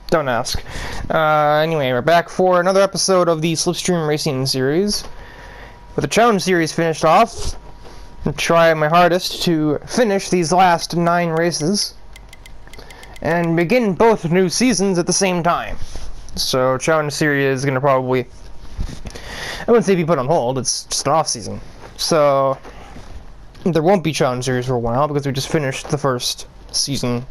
Don't ask. Anyway, we're back for another episode of the Slipstream Racing series. With the challenge series finished off, I'm trying my hardest to finish these last 9 races and begin both new seasons at the same time. So, challenge series is going to probably, I wouldn't say be put on hold, it's just an off season. So, there won't be challenge series for a while because we just finished the first season.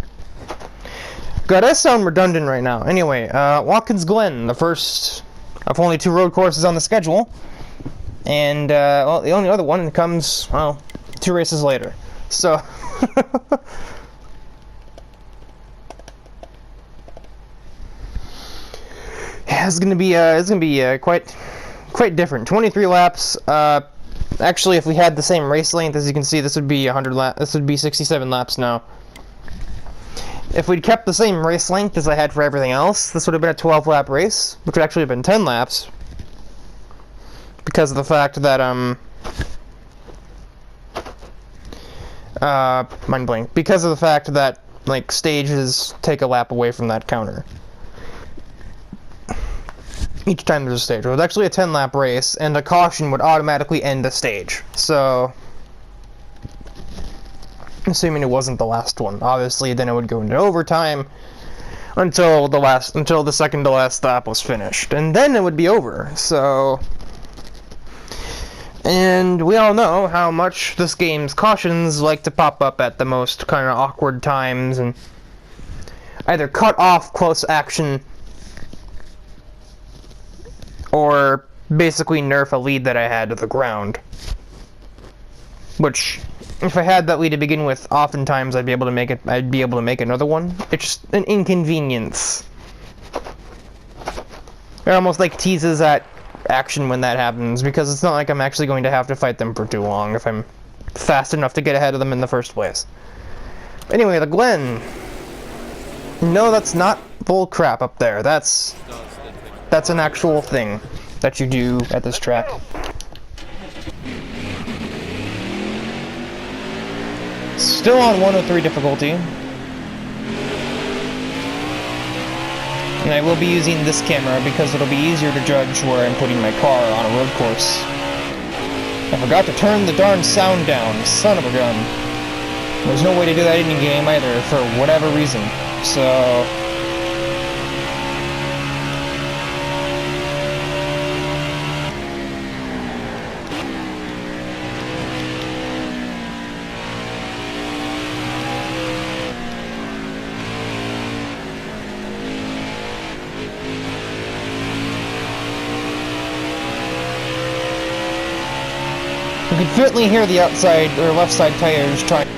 God, that sound redundant right now. Anyway, Watkins Glen, the first of only 2 road courses on the schedule. And, well, the only other one comes, well, 2 races later. So, yeah, it's gonna be quite different. 23 laps. Actually, if we had the same race length, as you can see, this would be 100 laps. This would be 67 laps now. If we'd kept the same race length as I had for everything else, this would have been a 12-lap race, which would actually have been 10 laps. Because of the fact that, mind blank. Because of the fact that, like, stages take a lap away from that counter. Each time there's a stage. It was actually a 10-lap race, and a caution would automatically end the stage. So, assuming it wasn't the last one. Obviously, then it would go into overtime until the second to last lap was finished. And then it would be over. So, and we all know how much this game's cautions like to pop up at the most kind of awkward times and either cut off close action or basically nerf a lead that I had to the ground. Which, if I had that lead to begin with, oftentimes I'd be able to make another one. It's just an inconvenience. It almost like teases at action when that happens, because it's not like I'm actually going to have to fight them for too long if I'm fast enough to get ahead of them in the first place. Anyway, the Glen. No, that's not bull crap up there. That's an actual thing that you do at this track. Still on 103 difficulty. And I will be using this camera because it'll be easier to judge where I'm putting my car on a road course. I forgot to turn the darn sound down, son of a gun. There's no way to do that in game either, for whatever reason. So, you can certainly hear the outside or left side tires trying.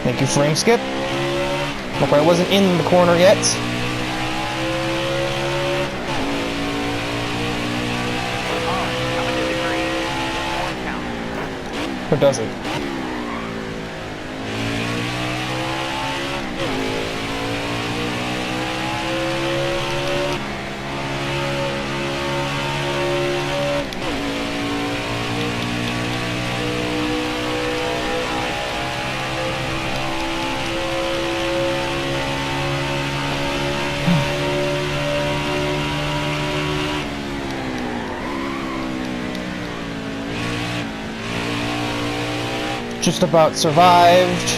Thank you, frame skip. Hope I wasn't in the corner yet. Or does it? Just about survived.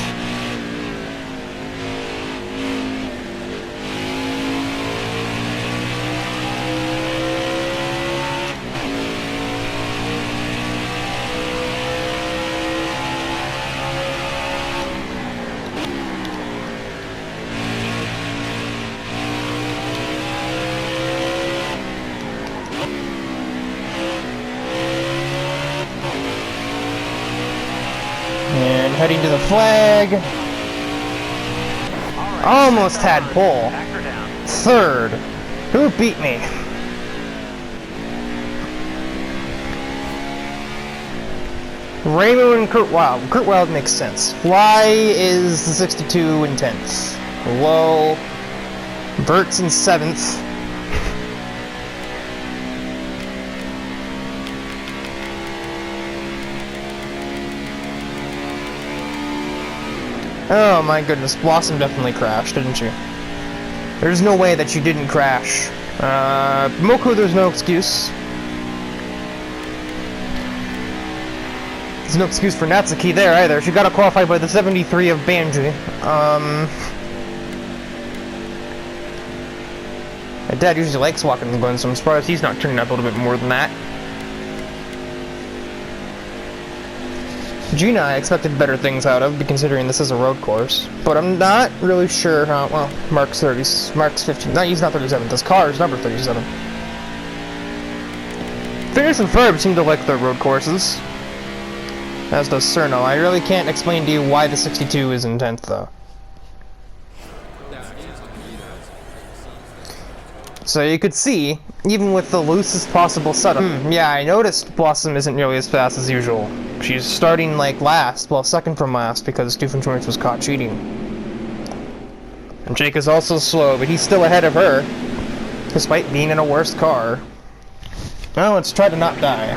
And heading to the flag. Almost had pole. 3rd. Who beat me? Raymond and Kurt Wild. Kurt Wild makes sense. Fly is the 62 in 10th. Low. Vert's in 7th. Oh my goodness, Blossom definitely crashed, didn't she? There's no way that she didn't crash. Moku, there's no excuse. There's no excuse for Natsuki there either. She got qualified by the 73 of Banji. My dad usually likes walking the Glen, so I'm surprised he's not turning up a little bit more than that. Gina, I expected better things out of, considering this is a road course. But I'm not really sure how, well, Mark's 30, Mark's 15, no, he's not 37, this car is number 37. Phineas and Ferb seem to like their road courses. As does Cerno. I really can't explain to you why the 62 is in 10th, though. So you could see, even with the loosest possible setup. Yeah, I noticed Blossom isn't nearly as fast as usual. She's starting, like, last, well, second from last, because Doofenshmirtz was caught cheating. And Jake is also slow, but he's still ahead of her, despite being in a worse car. Well, let's try to not die.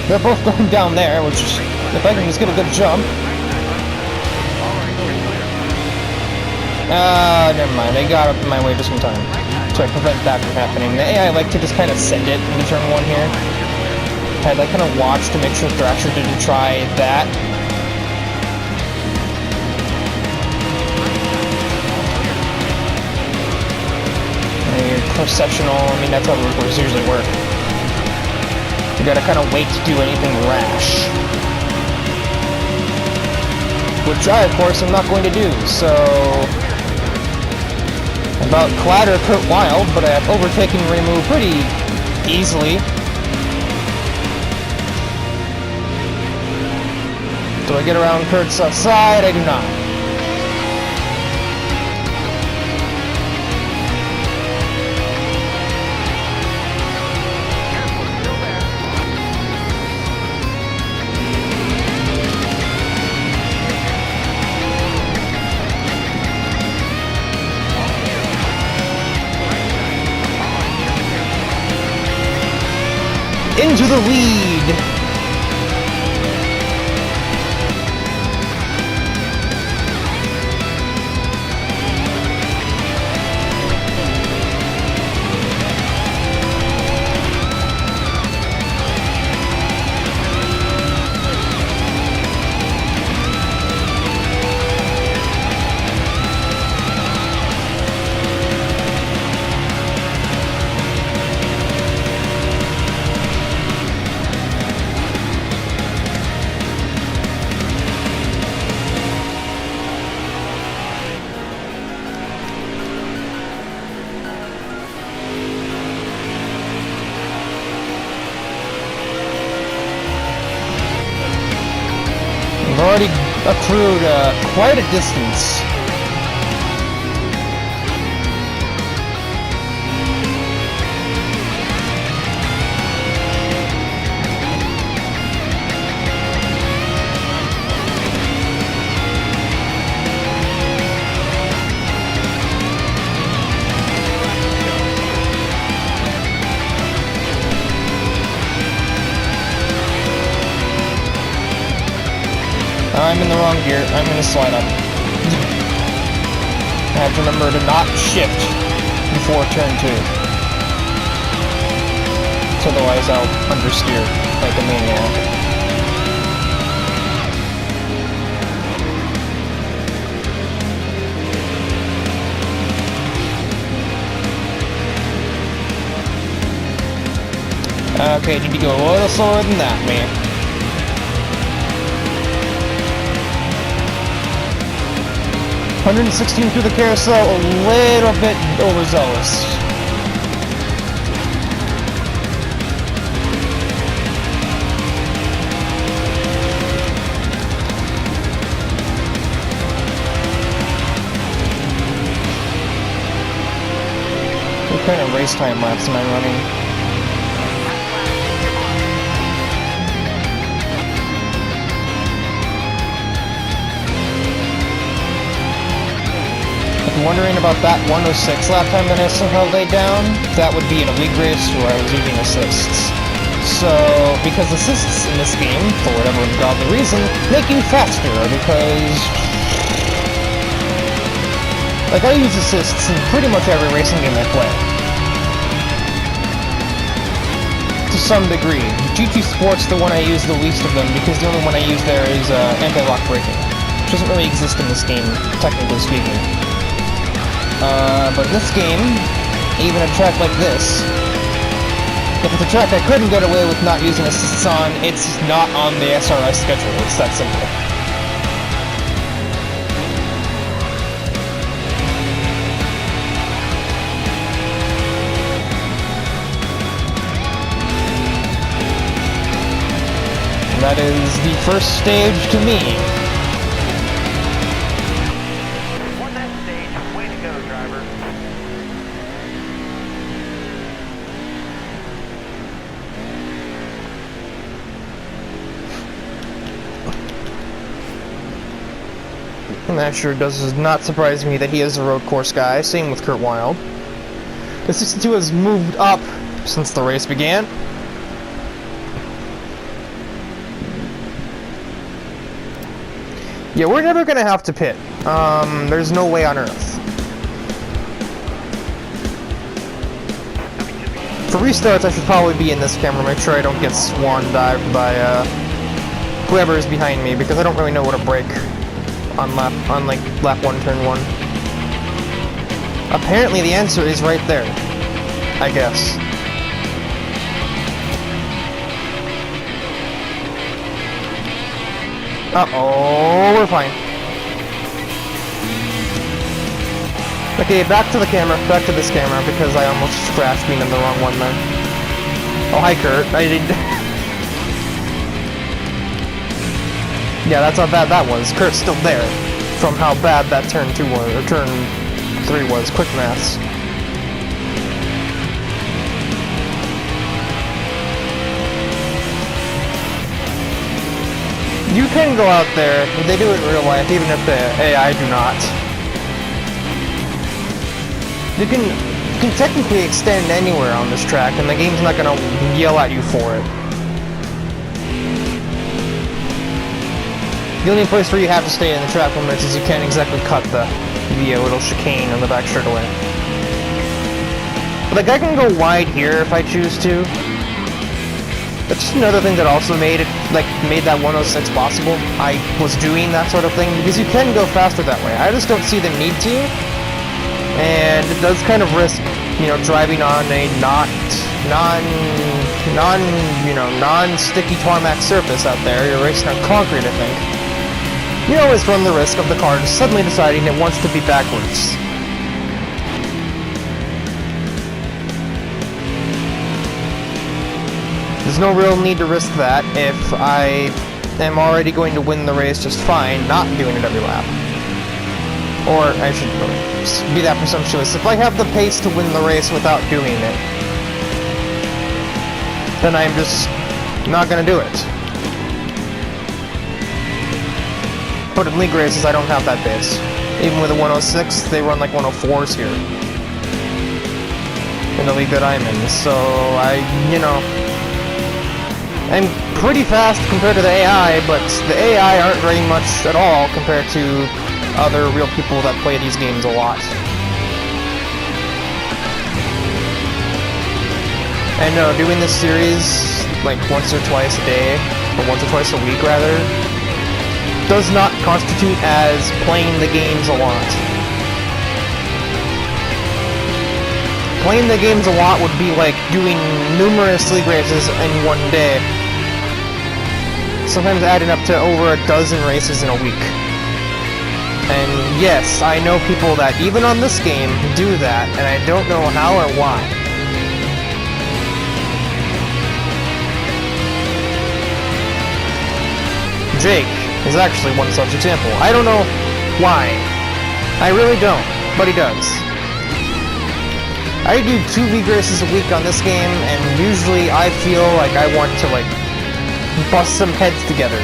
They're both going down there, which, if I can just get a good jump. Never mind, I got up in my way just in time to prevent that from happening. I like to just kind of send it into turn 1 here. I'd like kind of watch to make sure Thrasher didn't try that. Processional, I mean, that's how road courses usually work. You gotta kind of wait to do anything rash. Which I, of course, am not going to do, so... About clatter Kurt Wild, but I have overtaken Reimu pretty easily. Do I get around Kurt's left side? I do not. Into the lead! I've already accrued quite a distance. I'm in the wrong gear. I'm gonna slide up. I have to remember to not shift before turn 2. Otherwise I'll understeer like a maniac. Okay, need to go a little slower than that, man. .116 through the carousel, a little bit overzealous. What kind of race time laps am I running? Wondering about that 106 lap time that I somehow laid down, that would be in a league race where I was using assists. So, because assists in this game, for whatever ungodly reason, make you faster, because... like, I use assists in pretty much every racing game I play. To some degree. GT Sport's the one I use the least of them, because the only one I use there is anti-lock braking, which doesn't really exist in this game, technically speaking. But in this game, even a track like this, if it's a track I couldn't get away with not using assists on, it's not on the SRS schedule. It's that simple. And that is the first stage to me. Won that stage. Way to go, driver. And that sure does not surprise me that he is a road course guy. Same with Kurt Wilde. The 62 has moved up since the race began. Yeah, we're never gonna have to pit. There's no way on earth. For restarts, I should probably be in this camera, make sure I don't get swan dived by whoever is behind me, because I don't really know what to brake on lap 1, turn 1. Apparently the answer is right there, I guess. Uh-oh, we're fine. Okay, back to the camera, back to this camera, because I almost crashed being in the wrong one there. Oh, hi Kurt, I didn't... yeah, that's how bad that was. Kurt's still there, from how bad that turn 2 was, or turn 3 was. Quick maths. You can go out there, they do it in real life, even if the AI do not. You can technically extend anywhere on this track, and the game's not gonna yell at you for it. The only place where you have to stay in the track limits is you can't exactly cut the little chicane on the back straightaway. But like, I can go wide here if I choose to. That's just another thing that also made that 106 possible. I was doing that sort of thing because you can go faster that way. I just don't see the need to, and it does kind of risk, driving on a non-sticky tarmac surface out there. You're racing on concrete, I think. You always run the risk of the car just suddenly deciding it wants to be backwards. There's no real need to risk that if I am already going to win the race just fine, not doing it every lap. Or I shouldn't really be that presumptuous. If I have the pace to win the race without doing it, then I'm just not gonna do it. But in league races, I don't have that pace. Even with a 106, they run like 104s here. In the league that I'm in, so I'm pretty fast compared to the AI, but the AI aren't very much at all compared to other real people that play these games a lot. And no, doing this series like once or twice a day, or once or twice a week rather, does not constitute as playing the games a lot. Playing the games a lot would be like doing numerous league races in one day. Sometimes adding up to over a dozen races in a week. And yes, I know people that even on this game do that, and I don't know how or why. Jake is actually one such example. I don't know why. I really don't, but he does. I do 2 league races a week on this game, and usually I feel like I want to bust some heads together.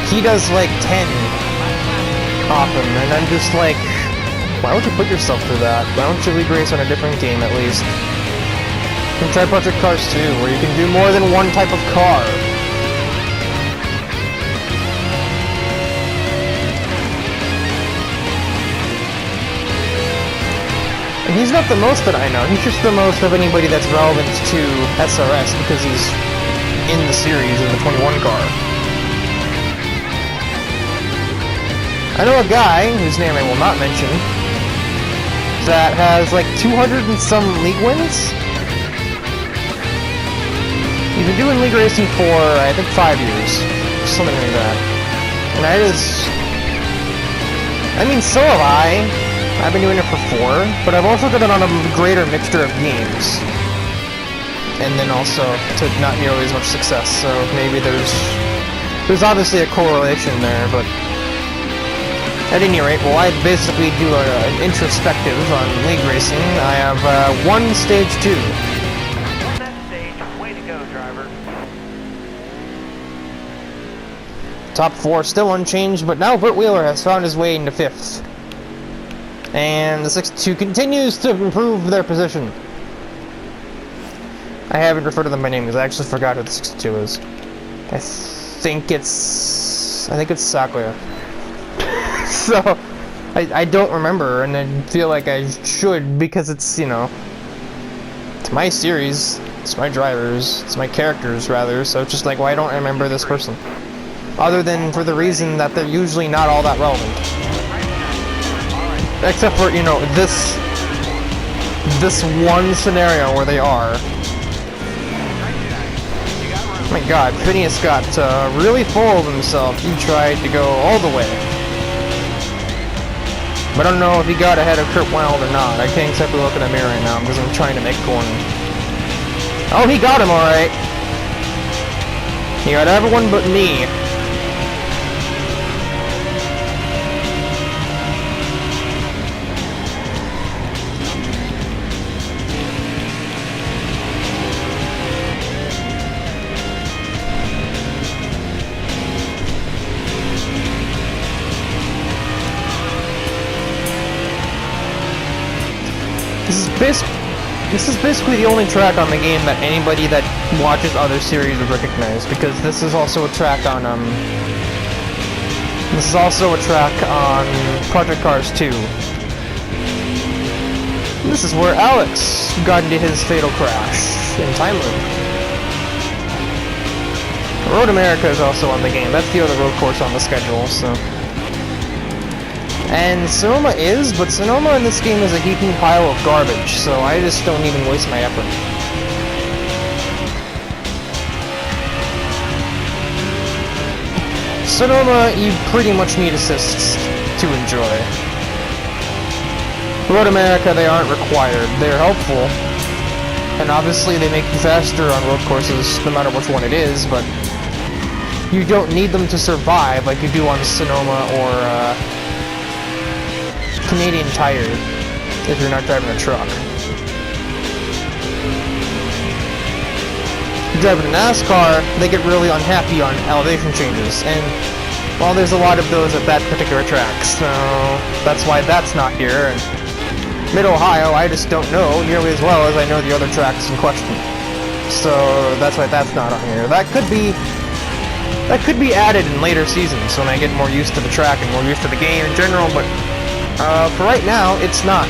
He does 10 often, and I'm just like, Why would you put yourself through that? Why don't you league race on a different game at least? You can try Project Cars 2, where you can do more than one type of car. And he's not the most that I know. He's just the most of anybody that's relevant to SRS because he's in the series in the 21 car. I know a guy, whose name I will not mention, that has like 200 and some league wins. He's been doing league racing for, I think, 5 years. Something like that. And I mean, so have I. I've been doing it for 4, but I've also done it on a greater mixture of games. And then also to not nearly as much success, so maybe there's obviously a correlation there, but at any rate, well, I basically do an introspective on league racing. I have one stage 2. Won that stage. Way to go, driver. Top 4 still unchanged, but now Burt Wheeler has found his way into 5th. And the 62 continues to improve their position. I haven't referred to them by name because I actually forgot who the 62 is. I think it's Sakuya. So, I don't remember, and I feel like I should because it's, you know, it's my series, it's my drivers, it's my characters, rather, so it's just like, why don't I remember this person? Other than for the reason that they're usually not all that relevant. Except for, you know, this one scenario where they are. Oh my god, Phineas got really full of himself. He tried to go all the way. But I don't know if he got ahead of Kurt Wilde or not. I can't exactly look in the mirror right now because I'm trying to make one. Oh, he got him alright. He got everyone but me. This is basically the only track on the game that anybody that watches other series would recognize, because this is also a track on Project Cars 2. This is where Alex got into his fatal crash in Time Loop. Road America is also on the game. That's the other road course on the schedule, so. And Sonoma is, but Sonoma in this game is a heaping pile of garbage, so I just don't even waste my effort. Sonoma, you pretty much need assists to enjoy. Road America, they aren't required. They're helpful. And obviously they make you faster on road courses, no matter which one it is, but you don't need them to survive like you do on Sonoma or, Canadian Tire, if you're not driving a truck. If you're driving a NASCAR, they get really unhappy on elevation changes, and, well, there's a lot of those at that particular track, so that's why that's not here, and Mid-Ohio, I just don't know nearly as well as I know the other tracks in question. So that's why that's not on here. That could be added in later seasons when I get more used to the track and more used to the game in general, but for right now, it's not.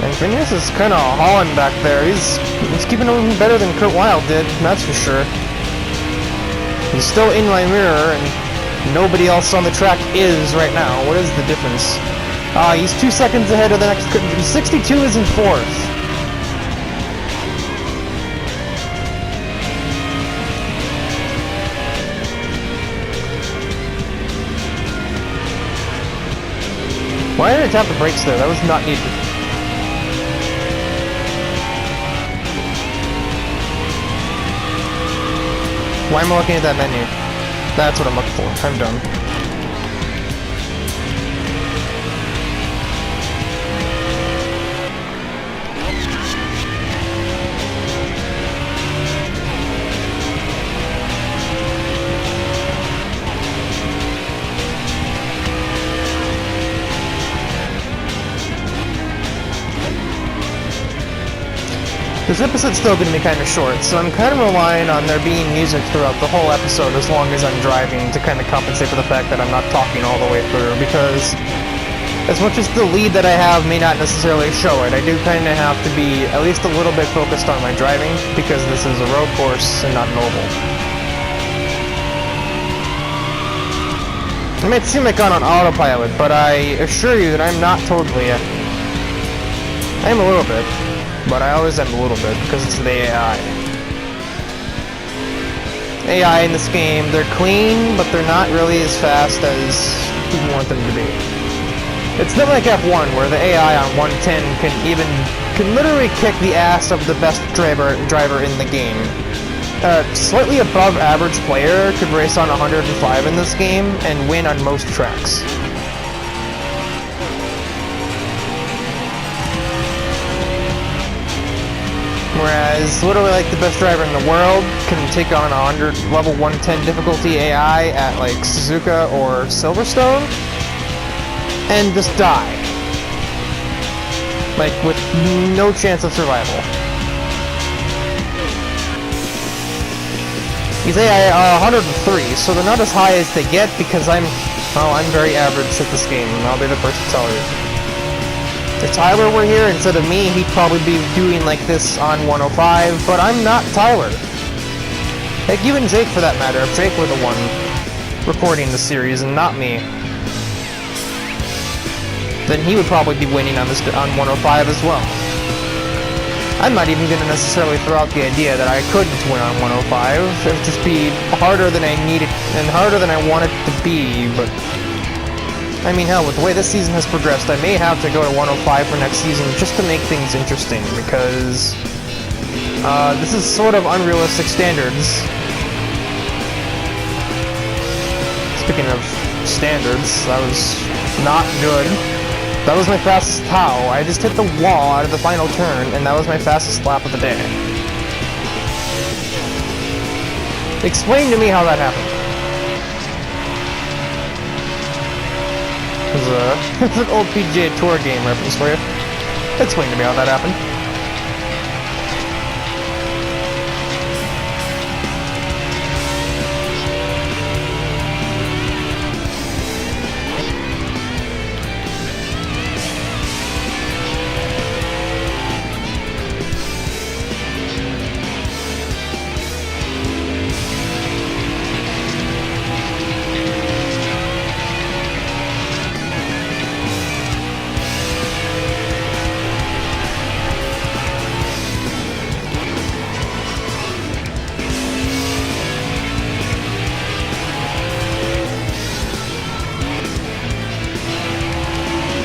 And Phineas is kind of hauling back there. He's keeping him better than Kurt Wilde did, that's for sure. He's still in my mirror, and nobody else on the track is right now. What is the difference? He's 2 seconds ahead of the next. 62 is in 4th. Why did I tap the brakes there? That was not needed. Why am I looking at that menu? That's what I'm looking for. I'm done. This episode's still going to be kind of short, so I'm kind of relying on there being music throughout the whole episode as long as I'm driving to kind of compensate for the fact that I'm not talking all the way through, because as much as the lead that I have may not necessarily show it, I do kind of have to be at least a little bit focused on my driving, because this is a road course and not an oval. It might seem like I'm on autopilot, but I assure you that I'm not totally. I am a little bit. But I always am a little bit, because it's the AI. AI in this game, they're clean, but they're not really as fast as people want them to be. It's not like F1, where the AI on 110 can literally kick the ass of the best driver in the game. A slightly above average player could race on 105 in this game and win on most tracks. Whereas, literally like the best driver in the world can take on a level 110 difficulty AI at like Suzuka or Silverstone and just die. Like, with no chance of survival. These AI are 103, so they're not as high as they get because I'm very average at this game, and I'll be the first to tell you. If Tyler were here instead of me, he'd probably be doing like this on 105, but I'm not Tyler. Like, even Jake for that matter, if Jake were the one recording the series and not me, then he would probably be winning on 105 as well. I'm not even going to necessarily throw out the idea that I couldn't win on 105. It would just be harder than I needed and harder than I wanted it to be, but I mean, hell, with the way this season has progressed, I may have to go to 105 for next season just to make things interesting, because this is sort of unrealistic standards. Speaking of standards, that was not good. That was my fastest how. I just hit the wall out of the final turn, and that was my fastest lap of the day. Explain to me how that happened. It's an old PGA Tour game reference for you. Explain to me how that happened.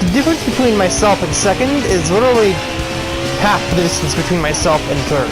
The difference between myself and second is literally half the distance between myself and third.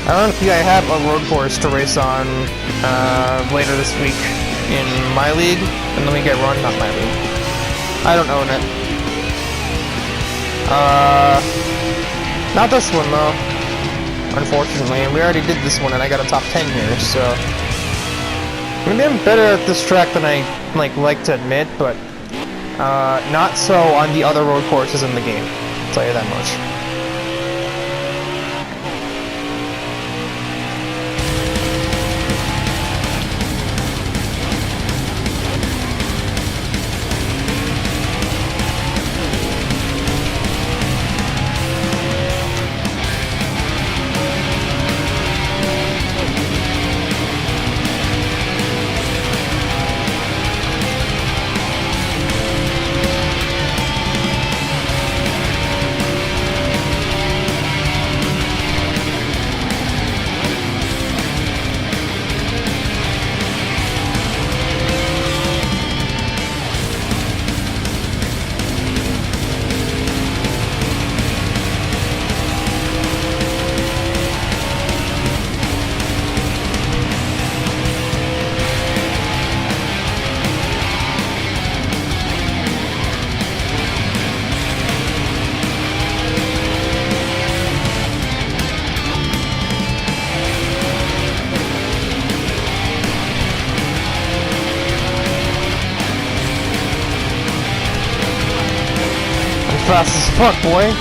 I don't think I have a road course to race on later this week in my league, and then we get run, not my league. I don't own it. Not this one though, unfortunately. We already did this one, and I got a top 10 here, so maybe I'm better at this track than I like to admit, but not so on the other road courses in the game. I'll tell you that much. fast as fuck, boy.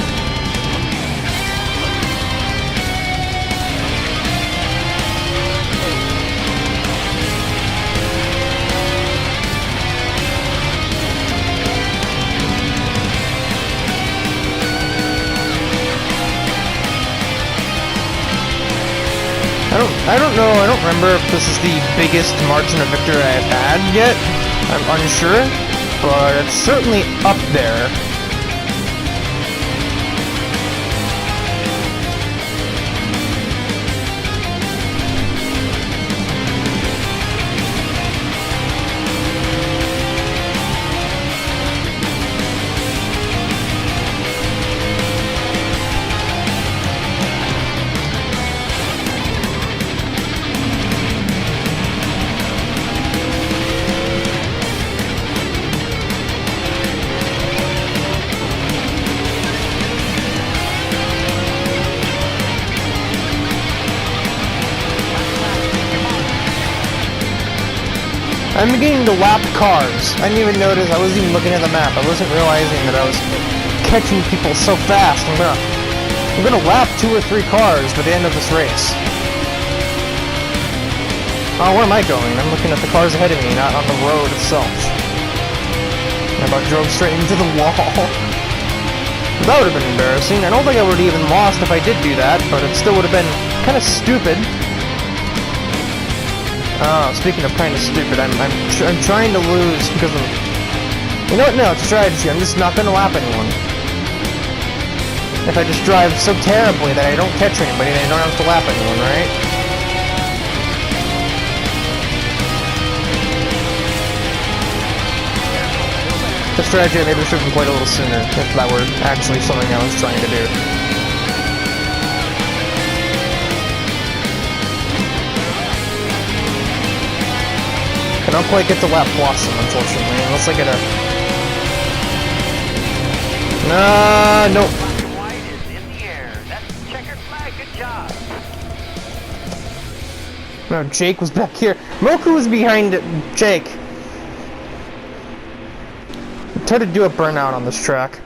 I don't know, I don't remember if this is the biggest margin of victory I've had yet. I'm unsure, but it's certainly up there. I'm beginning to lap cars. I didn't even notice, I wasn't even looking at the map. I wasn't realizing that I was catching people so fast. I'm gonna lap 2 or 3 cars by the end of this race. Oh, where am I going? I'm looking at the cars ahead of me, not on the road itself. I about drove straight into the wall. That would have been embarrassing. I don't think I would have even lost if I did do that, but it still would have been kind of stupid. Oh, speaking of kind of stupid, I'm trying to lose because of... You know what? No, it's a strategy. I'm just not going to lap anyone. If I just drive so terribly that I don't catch anybody, then I don't have to lap anyone, right? The strategy I maybe should have been quite a little sooner, if that were actually something I was trying to do. I don't quite get to lap Blossom, unfortunately, unless I get a... Nope. White is in the air. That's the checkered flag. Good job. No, Jake was back here. Moku was behind Jake. I tried to do a burnout on this track.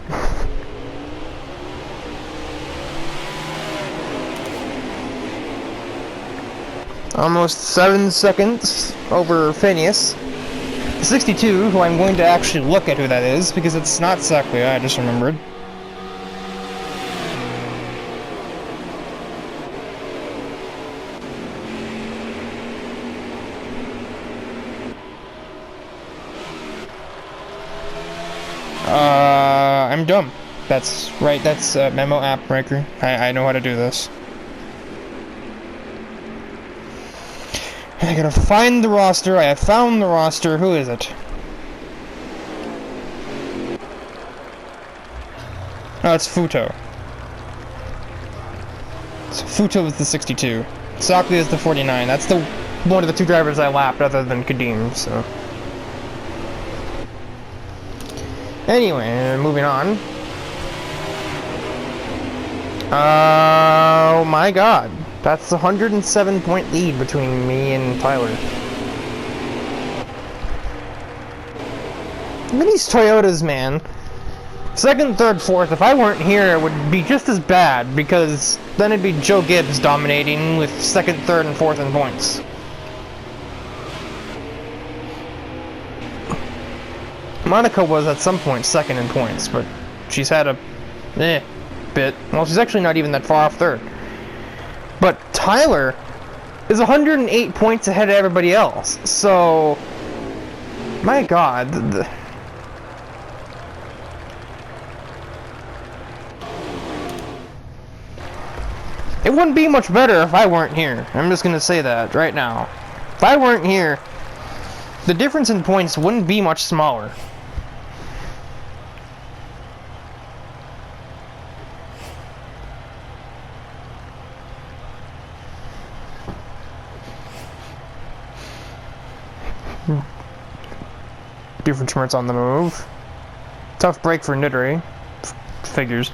Almost 7 seconds over Phineas. 62, who I'm going to actually look at who that is, because it's not Sakuya, I just remembered. I'm dumb. That's right, that's Memo App Breaker. I know how to do this. I gotta find the roster. I have found the roster. Who is it? Oh, it's Futo. So Futo is the 62. Sakuya is the 49. That's the one of the 2 drivers I lapped other than Kadim, so... Anyway, moving on. Oh my god. That's a 107-point lead between me and Tyler. Look at these Toyotas, man. Second, third, fourth. If I weren't here, it would be just as bad, because then it'd be Joe Gibbs dominating with second, third, and fourth in points. Monica was at some point second in points, but she's had a bit. Well, she's actually not even that far off third. But Tyler is 108 points ahead of everybody else. So, my god. It wouldn't be much better if I weren't here. I'm just gonna say that right now. If I weren't here, the difference in points wouldn't be much smaller. Different Schmertz on the move. Tough break for Nidori. Figures.